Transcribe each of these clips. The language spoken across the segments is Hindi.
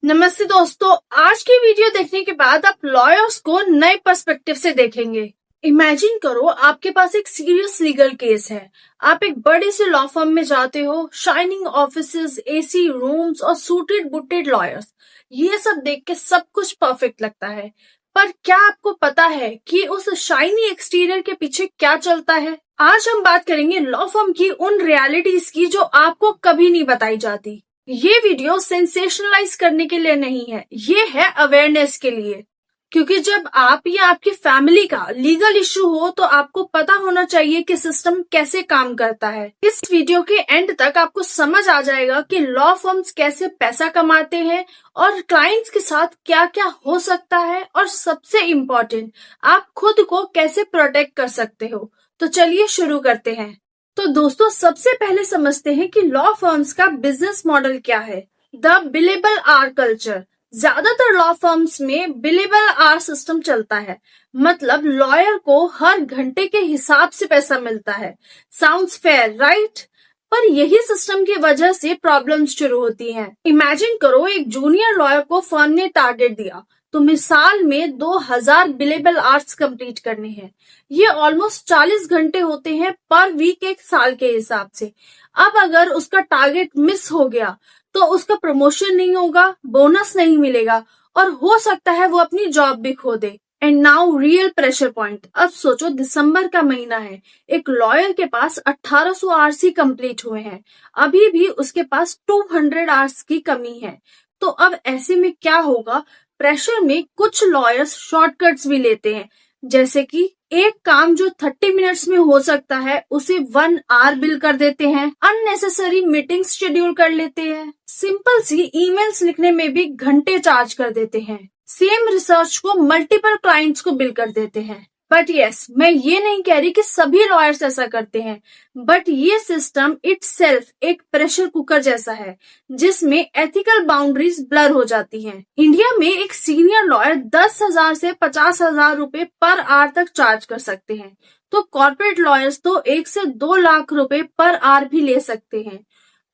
नमस्ते दोस्तों, आज की वीडियो देखने के बाद आप लॉयर्स को नए पर्सपेक्टिव से देखेंगे। इमेजिन करो आपके पास एक सीरियस लीगल केस है। आप एक बड़े से लॉ फर्म में जाते हो, शाइनिंग ऑफिसेज, एसी रूम्स और सूटेड बुटेड लॉयर्स। ये सब देख के सब कुछ परफेक्ट लगता है, पर क्या आपको पता है कि उस शाइनी एक्सटीरियर के पीछे क्या चलता है? आज हम बात करेंगे लॉ फर्म की उन रियलिटीज की जो आपको कभी नहीं बताई जाती। ये वीडियो सेंसेशनलाइज करने के लिए नहीं है, ये है अवेयरनेस के लिए। क्योंकि जब आप या आपकी फैमिली का लीगल इश्यू हो तो आपको पता होना चाहिए कि सिस्टम कैसे काम करता है। इस वीडियो के एंड तक आपको समझ आ जाएगा कि लॉ फर्म्स कैसे पैसा कमाते हैं और क्लाइंट्स के साथ क्या क्या हो सकता है, और सबसे इम्पोर्टेंट, आप खुद को कैसे प्रोटेक्ट कर सकते हो। तो चलिए शुरू करते हैं। तो दोस्तों, सबसे पहले समझते हैं कि लॉ फर्म्स का बिजनेस मॉडल क्या है। The billable hour culture. ज्यादातर लॉ फर्म्स में बिलेबल आवर सिस्टम चलता है, मतलब लॉयर को हर घंटे के हिसाब से पैसा मिलता है। Sounds fair, right? पर यही सिस्टम की वजह से प्रॉब्लम्स शुरू होती हैं। इमेजिन करो एक जूनियर लॉयर को फर्म ने टारगेट दिया, तुम्हें साल में 2000 बिलेबल आवर्स कंप्लीट करने हैं। ये ऑलमोस्ट 40 घंटे होते हैं पर वीक एक साल के हिसाब से। अब अगर उसका टारगेट मिस हो गया तो उसका प्रमोशन नहीं होगा, बोनस नहीं मिलेगा और हो सकता है वो अपनी जॉब भी खो दे। And now real pressure point. अब सोचो, दिसंबर का महीना है, एक लॉयर के पास 1800 आवर्स ही कंप्लीट हुए हैं, अभी भी उसके पास 200 आवर्स की कमी है। तो अब ऐसे में क्या होगा? प्रेशर में कुछ लॉयर्स शॉर्टकट्स भी लेते हैं, जैसे कि एक काम जो 30 मिनट्स में हो सकता है उसे 1 आवर बिल कर देते हैं, अननेसेसरी मीटिंग्स शेड्यूल कर लेते हैं, सिंपल सी ईमेल्स लिखने में भी घंटे चार्ज कर देते हैं, सेम रिसर्च को मल्टीपल क्लाइंट्स को बिल कर देते हैं। बट यस, मैं ये नहीं कह रही कि सभी लॉयर्स ऐसा करते हैं, बट ये सिस्टम इटसेल्फ एक प्रेशर कुकर जैसा है जिसमें एथिकल बाउंड्रीज ब्लर हो जाती हैं। इंडिया में एक सीनियर लॉयर 10,000 से 50,000 रुपए पर आवर तक चार्ज कर सकते हैं, तो कॉर्पोरेट लॉयर्स तो 1 से 2 लाख रुपए पर आवर भी ले सकते हैं।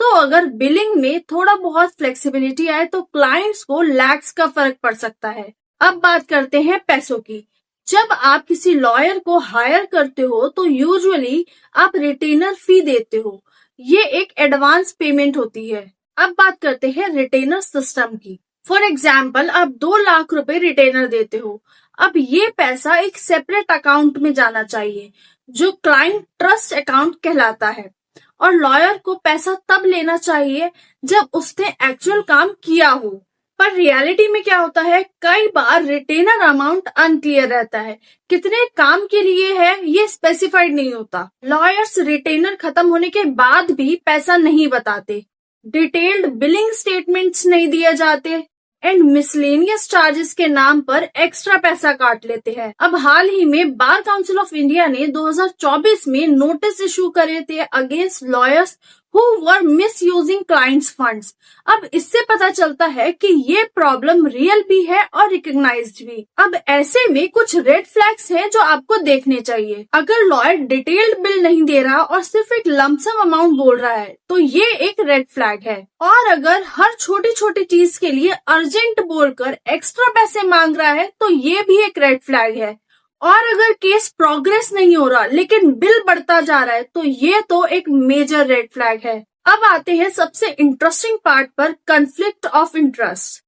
तो अगर बिलिंग में थोड़ा बहुत फ्लेक्सिबिलिटी आए तो क्लाइंट्स को लैक्स का फर्क पड़ सकता है। अब बात करते हैं पैसों की। जब आप किसी लॉयर को हायर करते हो तो यूजुअली आप रिटेनर फी देते हो, ये एक एडवांस पेमेंट होती है। अब बात करते हैं रिटेनर सिस्टम की। फॉर एग्जाम्पल, आप 2 लाख रुपए रिटेनर देते हो। अब ये पैसा एक सेपरेट अकाउंट में जाना चाहिए जो क्लाइंट ट्रस्ट अकाउंट कहलाता है, और लॉयर को पैसा तब लेना चाहिए जब उसने एक्चुअल काम किया हो। पर रियलिटी में क्या होता है, कई बार रिटेनर अमाउंट अनक्लियर रहता है, कितने काम के लिए है ये स्पेसिफाइड नहीं होता। लॉयर्स रिटेनर खत्म होने के बाद भी पैसा नहीं बताते, डिटेल्ड बिलिंग स्टेटमेंट्स नहीं दिए जाते, एंड मिसलेनियस चार्जेस के नाम पर एक्स्ट्रा पैसा काट लेते हैं। अब हाल ही में बार काउंसिल ऑफ इंडिया ने 2024 में नोटिस इशू करे थे against lawyers who were misusing clients funds। अब इससे पता चलता है कि ये प्रॉब्लम रियल भी है और रिकग्नाइज्ड भी। अब ऐसे में कुछ रेड फ्लैग्स हैं जो आपको देखने चाहिए। अगर लॉयर डिटेल्ड बिल नहीं दे रहा और सिर्फ एक लमसम अमाउंट बोल रहा है तो ये एक रेड फ्लैग है। और अगर हर छोटी छोटी चीज के लिए अर्जेंट बोलकर एक्स्ट्रा पैसे मांग रहा है तो ये भी एक रेड फ्लैग है। और अगर केस प्रोग्रेस नहीं हो रहा लेकिन बिल बढ़ता जा रहा है तो ये तो एक मेजर रेड फ्लैग है। अब आते हैं सबसे इंटरेस्टिंग पार्ट पर, कॉन्फ्लिक्ट ऑफ इंटरेस्ट।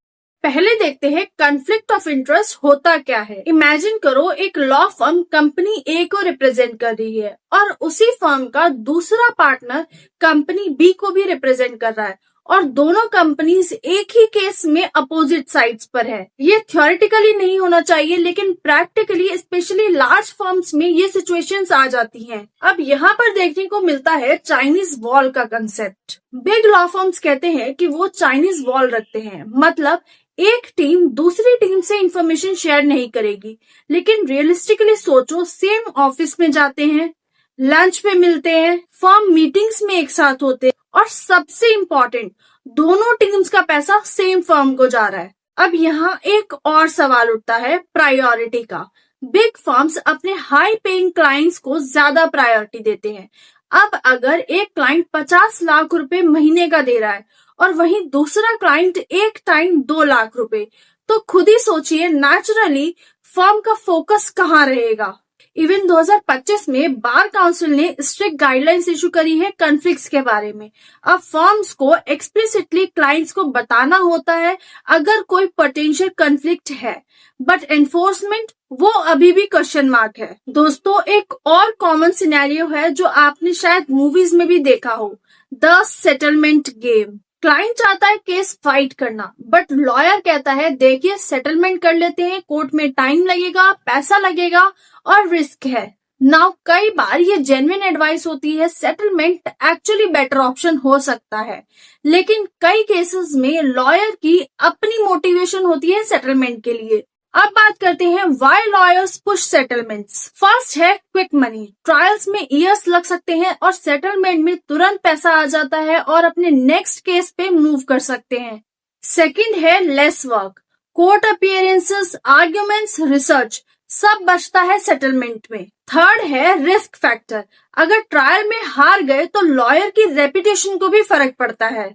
पहले देखते हैं कॉन्फ्लिक्ट ऑफ इंटरेस्ट होता क्या है। इमेजिन करो एक लॉ फर्म कंपनी ए को रिप्रेजेंट कर रही है और उसी फर्म का दूसरा पार्टनर कंपनी बी को भी रिप्रेजेंट कर रहा है, और दोनों कंपनीज एक ही केस में अपोजिट साइड्स पर है। ये थ्योरेटिकली नहीं होना चाहिए लेकिन प्रैक्टिकली स्पेशली लार्ज फर्म्स में ये सिचुएशंस आ जाती हैं। अब यहाँ पर देखने को मिलता है चाइनीज वॉल का कंसेप्ट। बिग लॉ फर्म्स कहते हैं कि वो चाइनीज वॉल रखते हैं, मतलब एक टीम दूसरी टीम से इंफॉर्मेशन शेयर नहीं करेगी। लेकिन रियलिस्टिकली सोचो, सेम ऑफिस में जाते हैं, लंच पे मिलते हैं, फर्म मीटिंग्स में एक साथ होते हैं, और सबसे इम्पोर्टेंट, दोनों टीम्स का पैसा सेम फर्म को जा रहा है। अब यहाँ एक और सवाल उठता है प्रायोरिटी का। बिग फर्म्स अपने हाई पेइंग क्लाइंट्स को ज्यादा प्रायोरिटी देते हैं। अब अगर एक क्लाइंट 50 लाख रुपए महीने का दे रहा है और वहीं दूसरा क्लाइंट एक टाइम 2 लाख रुपए। तो खुद ही सोचिए, नेचुरली फर्म का फोकस कहाँ रहेगा। इवन 2025 में बार काउंसिल ने स्ट्रिक्ट गाइडलाइंस इशू करी है कॉन्फ्लिक्ट्स के बारे में। अब फर्म्स को एक्सप्लिसिटली क्लाइंट्स को बताना होता है अगर कोई पोटेंशियल कॉन्फ्लिक्ट है, बट एनफोर्समेंट वो अभी भी क्वेश्चन मार्क है। दोस्तों, एक और कॉमन सिनेरियो है जो आपने शायद मूवीज में भी देखा हो, द सेटलमेंट गेम। क्लाइंट चाहता है केस फाइट करना, बट लॉयर कहता है देखिए सेटलमेंट कर लेते हैं, कोर्ट में टाइम लगेगा, पैसा लगेगा और रिस्क है। नाउ कई बार ये जेन्युइन एडवाइस होती है, सेटलमेंट एक्चुअली बेटर ऑप्शन हो सकता है, लेकिन कई केसेस में लॉयर की अपनी मोटिवेशन होती है सेटलमेंट के लिए। अब बात करते हैं why lawyers push settlements. First है क्विक मनी। ट्रायल्स में इयर्स लग सकते हैं और सेटलमेंट में तुरंत पैसा आ जाता है और अपने नेक्स्ट केस पे मूव कर सकते हैं। सेकंड है lace work. Court appearances, arguments, research सब बचता है सेटलमेंट में। थर्ड है रिस्क फैक्टर। अगर ट्रायल में हार गए तो लॉयर की रेपुटेशन को भी फर्क पड़ता है।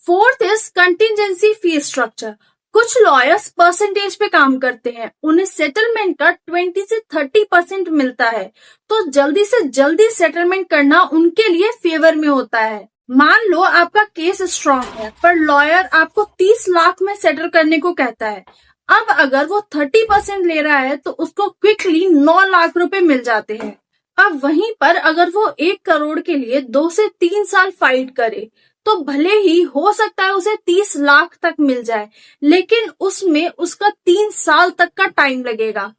Fourth is contingency fee structure. कुछ लॉयर्स परसेंटेज पे काम करते हैं, उन्हें सेटलमेंट का 20 से 30% मिलता है, तो जल्दी से जल्दी सेटलमेंट करना उनके लिए फेवर में होता है। मान लो आपका केस स्ट्रांग है पर लॉयर आपको 30 लाख में सेटल करने को कहता है। अब अगर वो 30% ले रहा है तो उसको क्विकली 9 लाख रुपए मिल जाते हैं। अब वहीं पर अगर वो 1 करोड़ के लिए 2 से 3 साल फाइट करे तो भले ही हो सकता है उसे 30 लाख तक मिल जाए, लेकिन उसमें उसका 3 साल तक का टाइम लगेगा।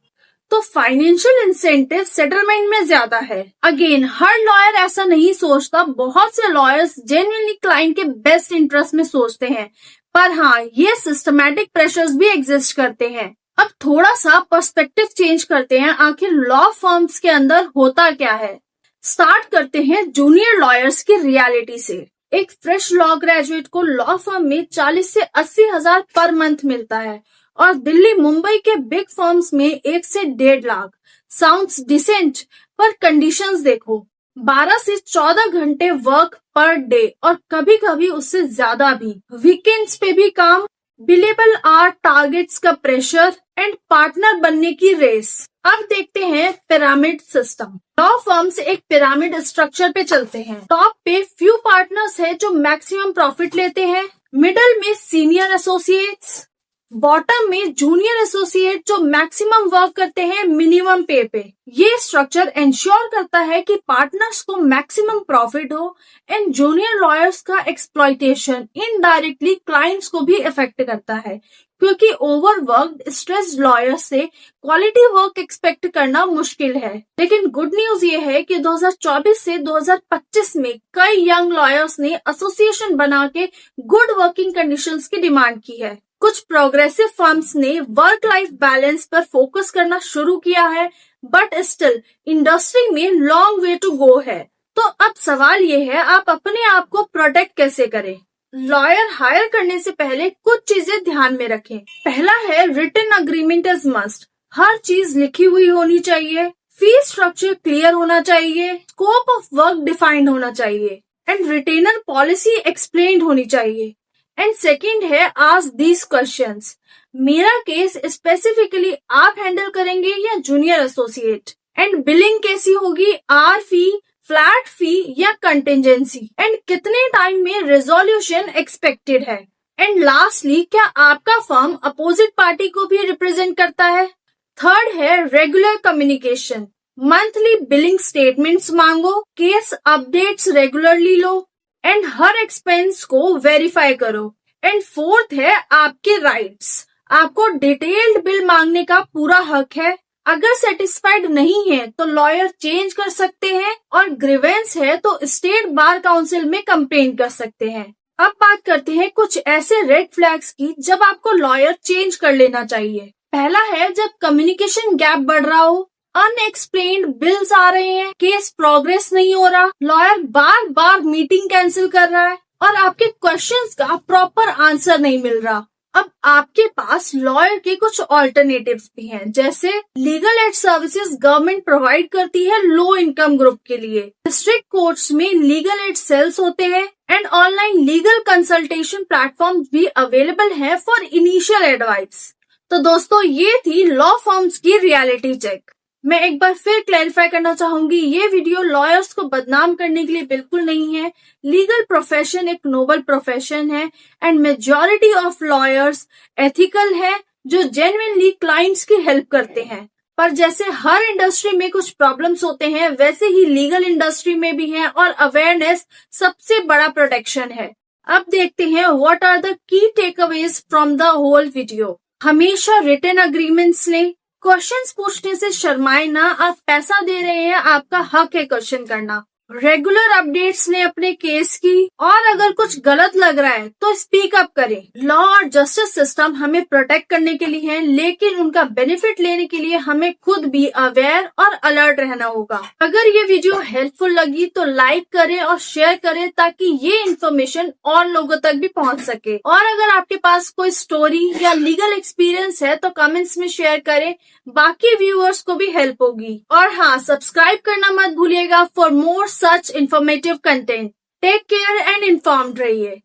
तो फाइनेंशियल इंसेंटिव सेटलमेंट में ज्यादा है। अगेन, हर लॉयर ऐसा नहीं सोचता, बहुत से लॉयर्स जेन्युइनली क्लाइंट के बेस्ट इंटरेस्ट में सोचते हैं, पर हाँ, ये सिस्टमैटिक प्रेशर्स भी एग्जिस्ट करते हैं। अब थोड़ा सा पर्सपेक्टिव चेंज करते हैं, आखिर लॉ फर्म्स के अंदर होता क्या है। स्टार्ट करते हैं जूनियर लॉयर्स की रियलिटी से। एक फ्रेश लॉ ग्रेजुएट को लॉ फर्म में 40 से 80 हजार पर मंथ मिलता है और दिल्ली मुंबई के बिग फर्म्स में 1 से 1.5 लाख। साउंड्स डिसेंट, पर कंडीशंस देखो, 12 से 14 घंटे वर्क पर डे और कभी कभी उससे ज्यादा भी। वीकेंड्स पे भी काम, बिलेबल आवर टारगेट्स का प्रेशर एंड पार्टनर बनने की रेस। अब देखते हैं पिरामिड सिस्टम। लॉ फर्म्स एक पिरामिड स्ट्रक्चर पे चलते हैं। टॉप पे फ्यू पार्टनर्स है जो मैक्सिमम प्रॉफिट लेते हैं, मिडल में सीनियर एसोसिएट्स, बॉटम में जूनियर एसोसिएट जो मैक्सिमम वर्क करते हैं मिनिमम पे पे। ये स्ट्रक्चर इंश्योर करता है कि पार्टनर्स को मैक्सिमम प्रॉफिट हो एंड जूनियर लॉयर्स का एक्सप्लॉइटेशन इनडायरेक्टली क्लाइंट्स को भी इफेक्ट करता है, क्योंकि ओवरवर्क्ड स्ट्रेस्ड लॉयर्स से क्वालिटी वर्क एक्सपेक्ट करना मुश्किल है। लेकिन गुड न्यूज ये है कि 2024 से 2025 में कई यंग लॉयर्स ने एसोसिएशन बना के गुड वर्किंग कंडीशंस की डिमांड की है। कुछ प्रोग्रेसिव फर्म्स ने वर्क लाइफ बैलेंस पर फोकस करना शुरू किया है, बट स्टिल इंडस्ट्री में लॉन्ग वे टू गो है। तो अब सवाल ये है, आप अपने आप को प्रोटेक्ट कैसे करें। लॉयर हायर करने से पहले कुछ चीजें ध्यान में रखें। पहला है रिटन अग्रीमेंट इज मस्ट। हर चीज लिखी हुई होनी चाहिए, फीस स्ट्रक्चर क्लियर होना चाहिए, स्कोप ऑफ वर्क डिफाइंड होना चाहिए एंड रिटेनर पॉलिसी एक्सप्लेन्ड होनी चाहिए। एंड सेकेंड है आस्क दीज क्वेश्चंस। मेरा केस स्पेसिफिकली आप हैंडल करेंगे या जूनियर एसोसिएट? एंड बिलिंग कैसी होगी, आर फी, फ्लैट फी या कंटिजेंसी? एंड कितने टाइम में रेजोल्यूशन एक्सपेक्टेड है? एंड लास्टली, क्या आपका फर्म अपोजिट पार्टी को भी रिप्रेजेंट करता है? थर्ड है regular communication. Monthly billing statements मांगो, केस अपडेट्स रेगुलरली लो एंड हर एक्सपेंस को वेरीफाई करो। एंड फोर्थ है आपके राइट्स। आपको डिटेल्ड बिल मांगने का पूरा हक है। अगर सेटिस्फाइड नहीं है तो लॉयर चेंज कर सकते हैं और ग्रीवेंस है तो स्टेट बार काउंसिल में कंप्लेन कर सकते हैं। अब बात करते हैं कुछ ऐसे रेड फ्लैग्स की जब आपको लॉयर चेंज कर लेना चाहिए। पहला है जब कम्युनिकेशन गैप बढ़ रहा हो, अनएक्सप्लेन्ड बिल्स आ रहे हैं, केस प्रोग्रेस नहीं हो रहा, लॉयर बार बार मीटिंग कैंसिल कर रहा है और आपके क्वेश्चंस का प्रॉपर आंसर नहीं मिल रहा। अब आपके पास लॉयर के कुछ ऑल्टरनेटिव्स भी हैं, जैसे legal aid services government provide करती है लो इनकम ग्रुप के लिए। डिस्ट्रिक्ट कोर्ट्स में लीगल एड सेल्स होते हैं and online legal consultation platform भी अवेलेबल है फॉर इनिशियल एडवाइस। तो दोस्तों, ये थी लॉ फर्म्स की रियलिटी चेक। मैं एक बार फिर क्लैरिफाई करना चाहूंगी, ये वीडियो लॉयर्स को बदनाम करने के लिए बिल्कुल नहीं है। लीगल प्रोफेशन एक नोबल प्रोफेशन है and majority of lawyers ethical है, जो जेन्युइनली क्लाइंट्स की हेल्प करते हैं। पर जैसे हर इंडस्ट्री में कुछ प्रॉब्लम्स होते हैं, वैसे ही लीगल इंडस्ट्री में भी है और अवेयरनेस सबसे बड़ा प्रोटेक्शन है। अब देखते हैं what are the key takeaways from the whole video. हमेशा रिटन अग्रीमेंट्स लें। क्वेश्चंस पूछने से शर्माए ना, आप पैसा दे रहे हैं, आपका हक है क्वेश्चन करना। रेगुलर अपडेट्स लें अपने केस की, और अगर कुछ गलत लग रहा है तो स्पीक अप करें। लॉ और जस्टिस सिस्टम हमें प्रोटेक्ट करने के लिए है, लेकिन उनका बेनिफिट लेने के लिए हमें खुद भी अवेयर और अलर्ट रहना होगा। अगर ये वीडियो हेल्पफुल लगी तो लाइक करें और शेयर करें, ताकि ये इन्फॉर्मेशन और लोगों तक भी पहुंच सके। और अगर आपके पास कोई स्टोरी या लीगल एक्सपीरियंस है तो कमेंट्स में शेयर करें, बाकी व्यूअर्स को भी हेल्प होगी। और हाँ, सब्सक्राइब करना मत भूलिएगा for more such informative content. Take care and informed रहिए।